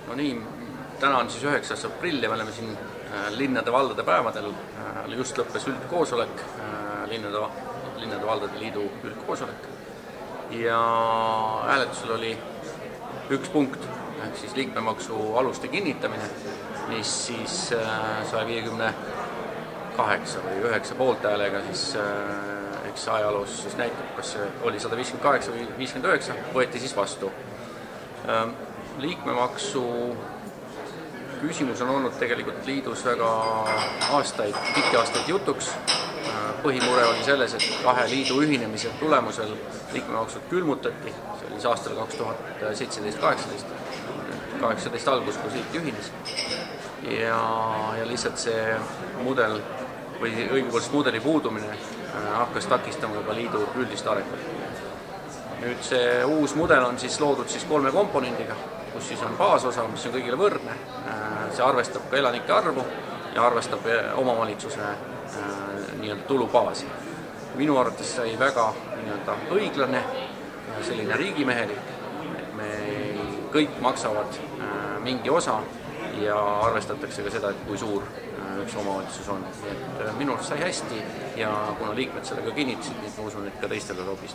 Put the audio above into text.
No nii, täna on siis 9. aprill ja me oleme siin linnade-valdade päevadel. Just lõppes üldkoosolek, linnade-valdade liidu üldkoosolek. Ja hääletusel oli üks punkt, ehk siis liikmemaksu aluste kinnitamine, mis siis 158 või 9 poolthäälega siis eks ajaloos siis näitab, kas see oli 158 või 59, võeti siis vastu. Liikmemaksu küsimus on olnud tegelikult liidus väga pikki aastaid jutuks. Põhimure oli selles, et kahe liidu ühinemise tulemusel liikmemaksud külmutati. See oli aastal 2017-18 algus, kui liit ühines. Ja lihtsalt see mudel või õigupoolest mudeli puudumine hakkas takistama juba liidu üldist arengut. Nüüd see uus mudel on siis loodud siis 3 komponendiga, kus siis on baasosa, mis on kõigile võrdne. See arvestab ka elanike arvu ja arvestab omavalitsuse tulubaasi. Minu arvates sai väga õiglane, selline riigimehelik, et me kõik maksavad mingi osa ja arvestatakse ka seda, et kui suur üks omavalitsus on. Et minu arvates sai hästi ja kuna liikmed sellega kinnitasid, nii ma usun, et ka teistele sobis.